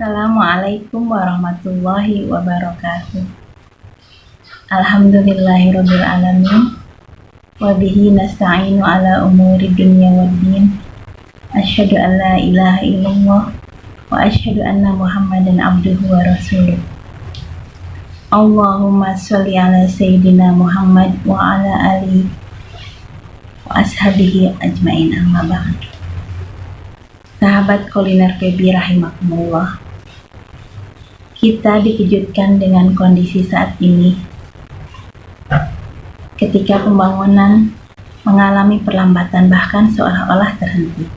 Assalamualaikum warahmatullahi wabarakatuh. Alhamdulillahirabbil alamin. Wa bihi nasta'inu ala umuri dunya waddin. Asyhadu an la ilaha illallah wa asyhadu anna Muhammadan abduhu wa rasuluh. Allahumma sholli ala sayyidina Muhammad wa ala alihi wa ashabihi ajmain, amma ba'd. Sahabat kuliner Febi rahimakumullah. Kita dikejutkan dengan kondisi saat ini ketika pembangunan mengalami perlambatan bahkan seolah-olah terhenti.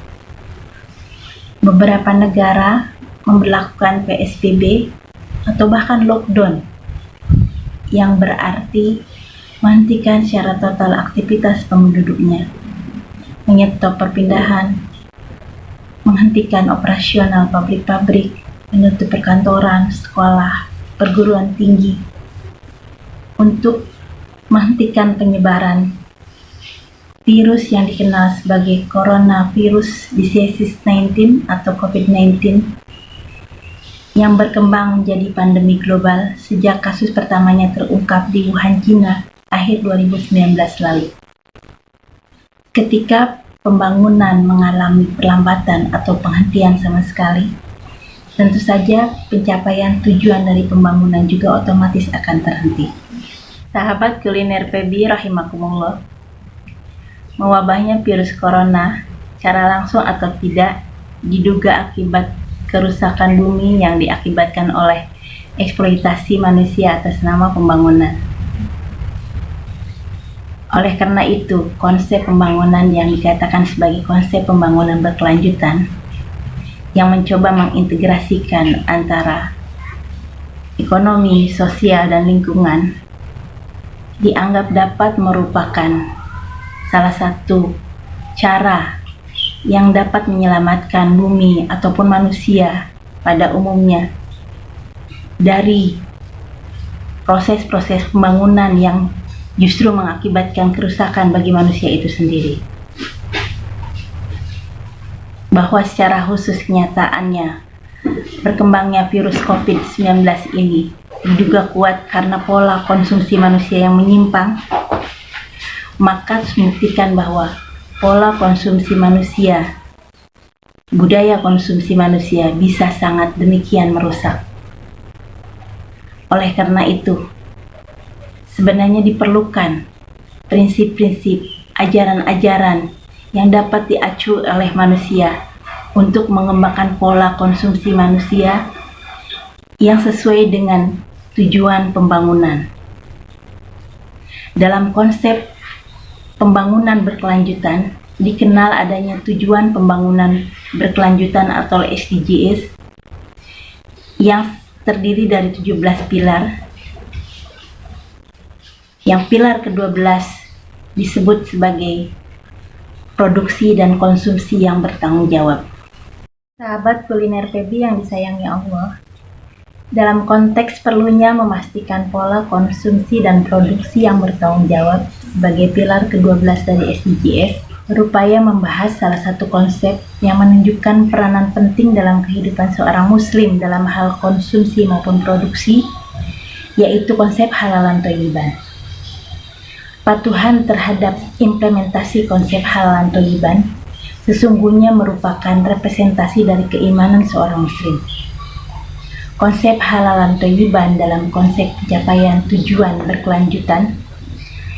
Beberapa negara memberlakukan PSBB atau bahkan lockdown yang berarti menghentikan secara total aktivitas penduduknya, menyetop perpindahan, menghentikan operasional pabrik-pabrik, menutup perkantoran, sekolah, perguruan tinggi untuk menghentikan penyebaran virus yang dikenal sebagai coronavirus disease 19 atau COVID-19 yang berkembang menjadi pandemi global sejak kasus pertamanya terungkap di Wuhan, China akhir 2019 lalu. Ketika pembangunan mengalami perlambatan atau penghentian sama sekali, tentu saja pencapaian tujuan dari pembangunan juga otomatis akan terhenti. Sahabat kuliner Febi rahimakumullah, mewabahnya virus corona secara langsung atau tidak diduga akibat kerusakan bumi yang diakibatkan oleh eksploitasi manusia atas nama pembangunan. Oleh karena itu, konsep pembangunan yang dikatakan sebagai konsep pembangunan berkelanjutan yang mencoba mengintegrasikan antara ekonomi, sosial, dan lingkungan dianggap dapat merupakan salah satu cara yang dapat menyelamatkan bumi ataupun manusia pada umumnya dari proses-proses pembangunan yang justru mengakibatkan kerusakan bagi manusia itu sendiri. Bahwa secara khusus kenyataannya berkembangnya virus COVID-19 ini diduga kuat karena pola konsumsi manusia yang menyimpang, maka membuktikan bahwa pola konsumsi manusia, budaya konsumsi manusia bisa sangat demikian merusak. Oleh karena itu, sebenarnya diperlukan prinsip-prinsip, ajaran-ajaran yang dapat diacu oleh manusia untuk mengembangkan pola konsumsi manusia yang sesuai dengan tujuan pembangunan. Dalam konsep pembangunan berkelanjutan, dikenal adanya tujuan pembangunan berkelanjutan atau SDGs yang terdiri dari 17 pilar. Yang pilar ke-12 disebut sebagai produksi dan konsumsi yang bertanggung jawab. Sahabat kuliner Febi yang disayangi Allah, dalam konteks perlunya memastikan pola konsumsi dan produksi yang bertanggung jawab sebagai pilar ke-12 dari SDGs, berupaya membahas salah satu konsep yang menunjukkan peranan penting dalam kehidupan seorang muslim dalam hal konsumsi maupun produksi, yaitu konsep halalan thayyiban. Patuhan terhadap implementasi konsep halalan thayyiban sesungguhnya merupakan representasi dari keimanan seorang muslim. Konsep halalan thayyiban dalam konsep pencapaian tujuan berkelanjutan,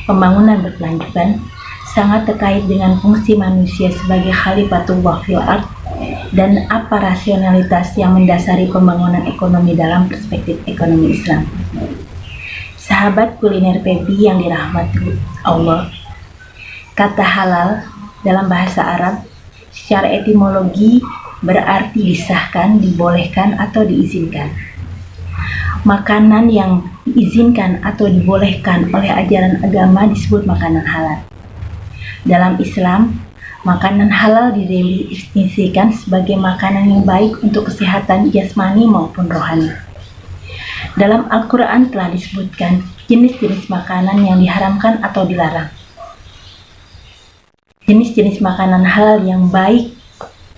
pembangunan berkelanjutan, sangat terkait dengan fungsi manusia sebagai khalifatullah fil ard dan apa rasionalitas yang mendasari pembangunan ekonomi dalam perspektif ekonomi Islam. Sahabat kuliner Febi yang dirahmati Allah, Kata halal dalam bahasa Arab secara etimologi berarti disahkan, dibolehkan, atau diizinkan. Makanan yang diizinkan atau dibolehkan oleh ajaran agama disebut makanan halal. Dalam Islam, makanan halal didefinisikan sebagai makanan yang baik untuk kesehatan jasmani maupun rohani. Dalam Al-Quran telah disebutkan jenis-jenis makanan yang diharamkan atau dilarang. Jenis-jenis makanan halal yang baik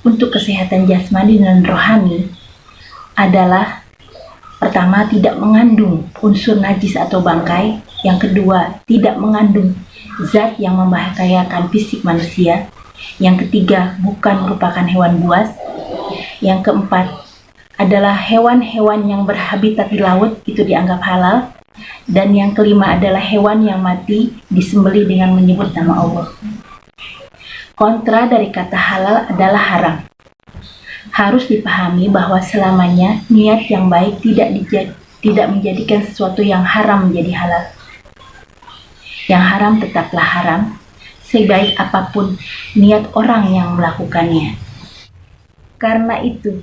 untuk kesehatan jasmani dan rohani adalah: pertama, tidak mengandung unsur najis atau bangkai. Yang kedua, tidak mengandung zat yang membahayakan fisik manusia. Yang ketiga, bukan merupakan hewan buas. Yang keempat, adalah hewan-hewan yang berhabitat di laut, itu dianggap halal. Dan yang kelima adalah hewan yang mati disembelih dengan menyebut nama Allah. Kontra dari kata halal adalah haram. Harus dipahami bahwa selamanya niat yang baik tidak menjadikan sesuatu yang haram menjadi halal. Yang haram tetaplah haram, sebaik apapun niat orang yang melakukannya. Karena itu,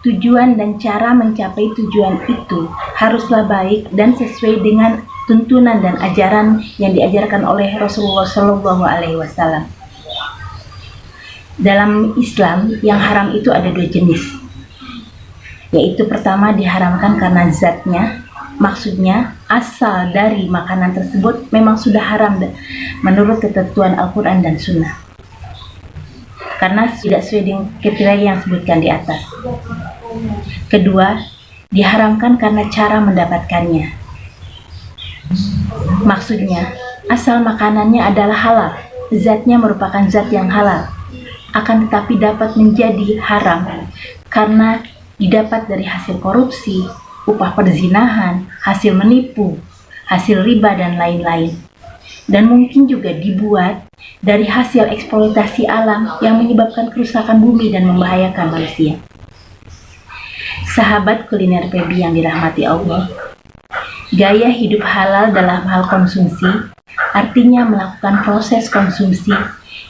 tujuan dan cara mencapai tujuan itu haruslah baik dan sesuai dengan tuntunan dan ajaran yang diajarkan oleh Rasulullah SAW. Dalam Islam, yang haram itu ada dua jenis, yaitu pertama diharamkan karena zatnya, maksudnya asal dari makanan tersebut memang sudah haram menurut ketentuan Al-Quran dan Sunnah, karena tidak sesuai dengan kriteria yang disebutkan di atas. Kedua, diharamkan karena cara mendapatkannya, maksudnya asal makanannya adalah halal, zatnya merupakan zat yang halal, akan tetapi dapat menjadi haram karena didapat dari hasil korupsi, upah perzinahan, hasil menipu, hasil riba, dan lain-lain. Dan mungkin juga dibuat dari hasil eksploitasi alam yang menyebabkan kerusakan bumi dan membahayakan manusia. Sahabat kuliner Pebi yang dirahmati Allah, gaya hidup halal dalam hal konsumsi artinya melakukan proses konsumsi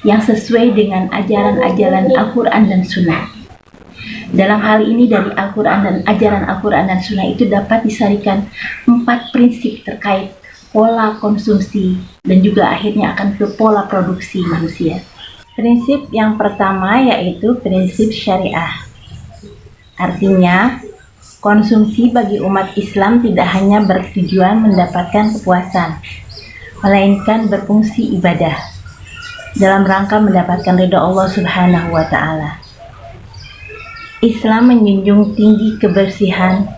yang sesuai dengan ajaran-ajaran Al-Quran dan Sunnah. Dalam hal ini dari Al-Quran dan ajaran Al-Quran dan Sunnah itu dapat disarikan 4 prinsip terkait pola konsumsi dan juga akhirnya akan ke pola produksi manusia. Prinsip yang pertama yaitu prinsip syariah. Artinya, konsumsi bagi umat Islam tidak hanya bertujuan mendapatkan kepuasan, melainkan berfungsi ibadah dalam rangka mendapatkan ridha Allah Subhanahu wa Ta'ala. Islam menjunjung tinggi kebersihan,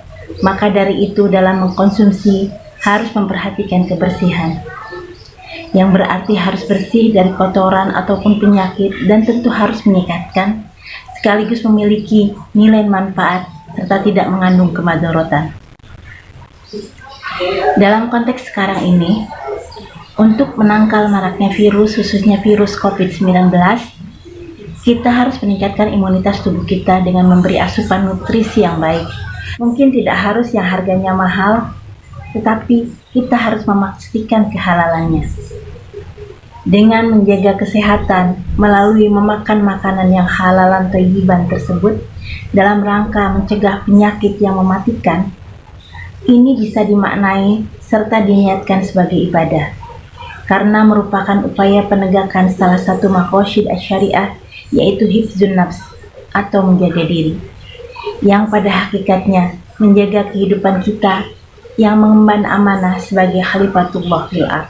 maka dari itu dalam mengkonsumsi harus memperhatikan kebersihan, yang berarti harus bersih dari kotoran ataupun penyakit, dan tentu harus menyehatkan sekaligus memiliki nilai manfaat serta tidak mengandung kemadharatan. Dalam konteks sekarang ini, untuk menangkal maraknya virus, khususnya virus COVID-19, kita harus meningkatkan imunitas tubuh kita dengan memberi asupan nutrisi yang baik. Mungkin tidak harus yang harganya mahal, tetapi kita harus memastikan kehalalannya. Dengan menjaga kesehatan melalui memakan makanan yang halalan thayyiban tersebut dalam rangka mencegah penyakit yang mematikan, ini bisa dimaknai serta diniatkan sebagai ibadah, karena merupakan upaya penegakan salah satu maqasid asy-syariah, yaitu hifdzun nafs atau menjaga diri, yang pada hakikatnya menjaga kehidupan kita yang mengemban amanah sebagai khalifatullah fil ardh.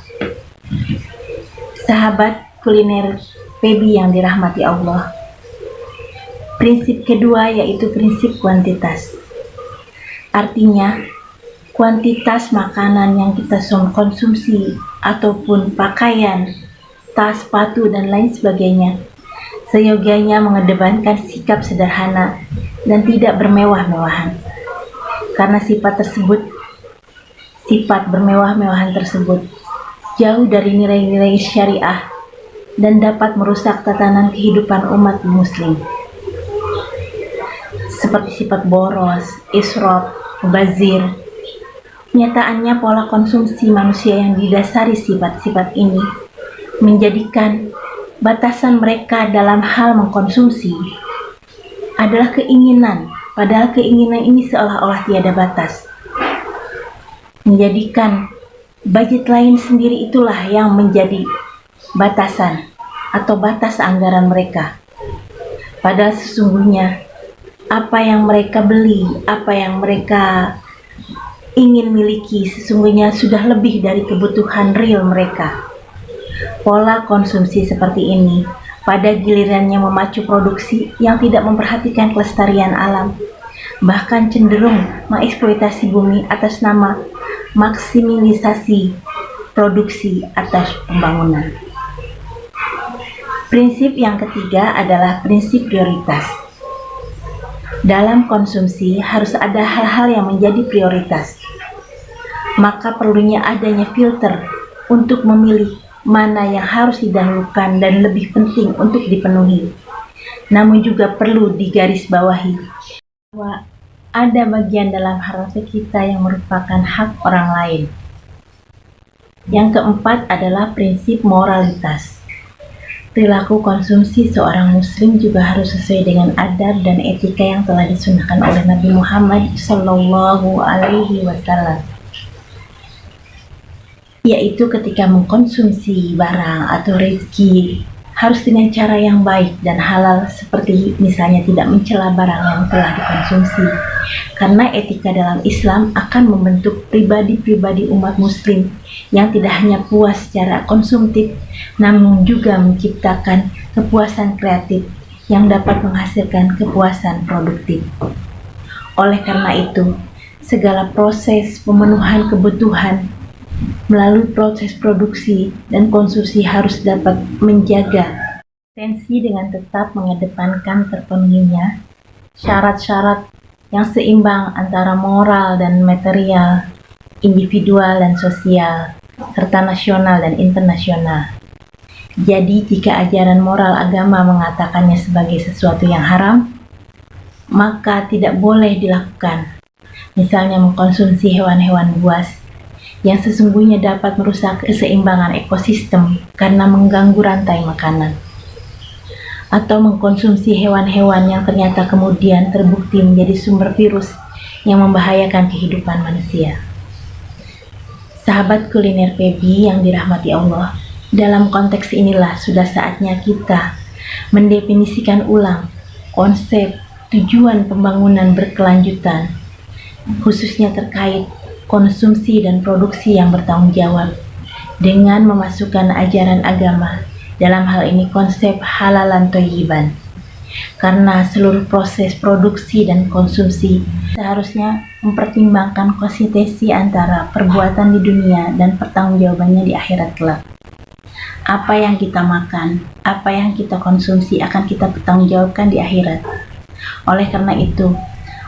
Sahabat kuliner Pebi yang dirahmati Allah, prinsip kedua yaitu prinsip kuantitas. Artinya, kuantitas makanan yang kita konsumsi ataupun pakaian, tas, sepatu, dan lain sebagainya seyogianya mengedepankan sikap sederhana dan tidak bermewah-mewahan, karena sifat bermewah-mewahan tersebut jauh dari nilai-nilai syariah dan dapat merusak tatanan kehidupan umat muslim, seperti sifat boros, israf, mubazir. Nyataannya pola konsumsi manusia yang didasari sifat-sifat ini menjadikan batasan mereka dalam hal mengkonsumsi adalah keinginan, padahal keinginan ini seolah-olah tiada batas. Menjadikan budget lain sendiri itulah yang menjadi batasan atau batas anggaran mereka. Padahal sesungguhnya apa yang mereka beli, apa yang mereka ingin miliki sesungguhnya sudah lebih dari kebutuhan real mereka. Pola konsumsi seperti ini pada gilirannya memacu produksi yang tidak memperhatikan kelestarian alam, bahkan cenderung mengeksploitasi bumi atas nama maksimisasi produksi atas pembangunan. Prinsip yang ketiga adalah prinsip prioritas. Dalam konsumsi harus ada hal-hal yang menjadi prioritas. Maka perlunya adanya filter untuk memilih mana yang harus didahulukan dan lebih penting untuk dipenuhi. Namun juga perlu digarisbawahi bahwa ada bagian dalam harta kita yang merupakan hak orang lain. Yang keempat adalah prinsip moralitas. Perilaku konsumsi seorang muslim juga harus sesuai dengan adab dan etika yang telah disunahkan oleh Nabi Muhammad SAW, yaitu ketika mengkonsumsi barang atau rezeki harus dengan cara yang baik dan halal, seperti misalnya tidak mencela barang yang telah dikonsumsi, karena etika dalam Islam akan membentuk pribadi-pribadi umat muslim yang tidak hanya puas secara konsumtif, namun juga menciptakan kepuasan kreatif yang dapat menghasilkan kepuasan produktif. Oleh karena itu, segala proses pemenuhan kebutuhan melalui proses produksi dan konsumsi harus dapat menjaga tensi dengan tetap mengedepankan terpenuhinya syarat-syarat yang seimbang antara moral dan material, individual dan sosial, serta nasional dan internasional. Jadi jika ajaran moral agama mengatakannya sebagai sesuatu yang haram, maka tidak boleh dilakukan. Misalnya mengkonsumsi hewan-hewan buas yang sesungguhnya dapat merusak keseimbangan ekosistem karena mengganggu rantai makanan, atau mengkonsumsi hewan-hewan yang ternyata kemudian terbukti menjadi sumber virus yang membahayakan kehidupan manusia. Sahabat kuliner PB yang dirahmati Allah, dalam konteks inilah sudah saatnya kita mendefinisikan ulang konsep tujuan pembangunan berkelanjutan, khususnya terkait konsumsi dan produksi yang bertanggung jawab, dengan memasukkan ajaran agama, dalam hal ini konsep halalan thayyiban. Karena seluruh proses produksi dan konsumsi seharusnya mempertimbangkan konsistensi antara perbuatan di dunia dan pertanggungjawabannya di akhirat kelak. Apa yang kita makan, apa yang kita konsumsi akan kita pertanggungjawabkan di akhirat. Oleh karena itu,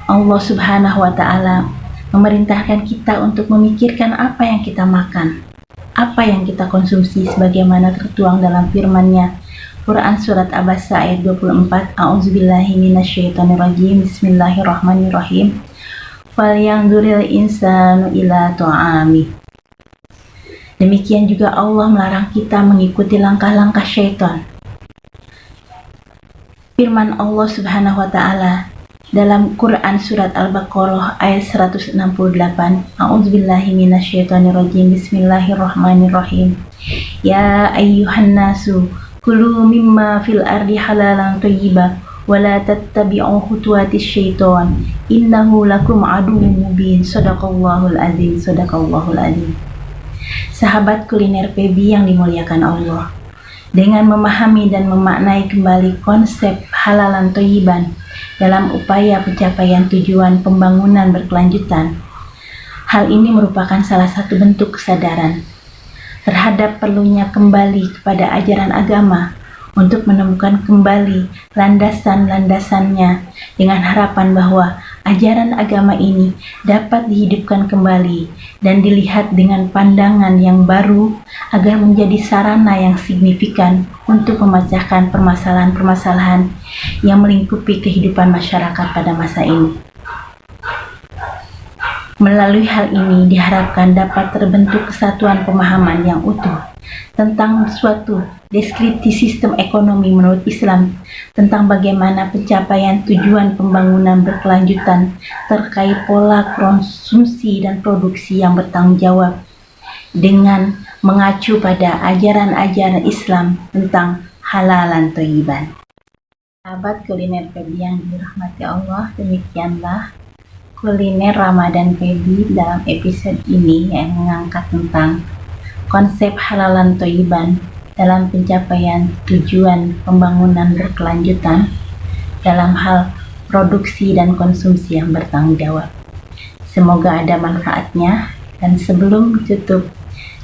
Allah Subhanahu wa Ta'ala memerintahkan kita untuk memikirkan apa yang kita makan, apa yang kita konsumsi, sebagaimana tertuang dalam firman-Nya Quran Surat Abasa ayat 24. A'udzubillahi minasyaitonirrajim. Bismillahirrahmanirrahim. Falyanzuril insanu ila ta'ami. Demikian juga Allah melarang kita mengikuti langkah-langkah syaitan. Firman Allah Subhanahu wa Ta'ala dalam Quran Surat Al-Baqarah ayat 168. A'udzubillahi minasyaitonirrajim. Bismillahirrahmanirrahim. Ya ayyuhan nasu kulu mimma fil ardi halalan thayyiban wa la tattabi'u khutuwatis syaitan innahu lakum aduwwun mubin. Shadaqallahul azim. Shadaqallahul azim. Sahabat kuliner PB yang dimuliakan Allah, dengan memahami dan memaknai kembali konsep halalan thayyiban dalam upaya pencapaian tujuan pembangunan berkelanjutan, hal ini merupakan salah satu bentuk kesadaran terhadap perlunya kembali kepada ajaran agama untuk menemukan kembali landasan-landasannya, dengan harapan bahwa ajaran agama ini dapat dihidupkan kembali dan dilihat dengan pandangan yang baru agar menjadi sarana yang signifikan untuk memecahkan permasalahan-permasalahan yang melingkupi kehidupan masyarakat pada masa ini. Melalui hal ini diharapkan dapat terbentuk kesatuan pemahaman yang utuh tentang suatu deskripsi sistem ekonomi menurut Islam, tentang bagaimana pencapaian tujuan pembangunan berkelanjutan terkait pola konsumsi dan produksi yang bertanggung jawab dengan mengacu pada ajaran-ajaran Islam tentang halalan thayyiban. Sahabat kuliner Feby yang dirahmati Allah, demikianlah kuliner Ramadan Feby dalam episode ini yang mengangkat tentang konsep halalan thayyiban dalam pencapaian tujuan pembangunan berkelanjutan dalam hal produksi dan konsumsi yang bertanggung jawab. Semoga ada manfaatnya, dan sebelum tutup,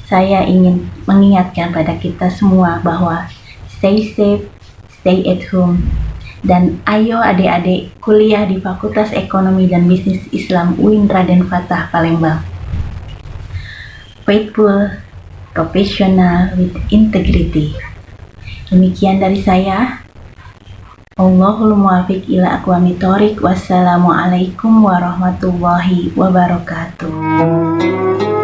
saya ingin mengingatkan pada kita semua bahwa stay safe, stay at home, dan ayo adik-adik kuliah di Fakultas Ekonomi dan Bisnis Islam UIN Raden Fatah Palembang. Faithful, professional with integrity. Demikian dari saya. Allahul muwaffiq ila aqwamit thoriq. Wassalamualaikum warahmatullahi wabarakatuh.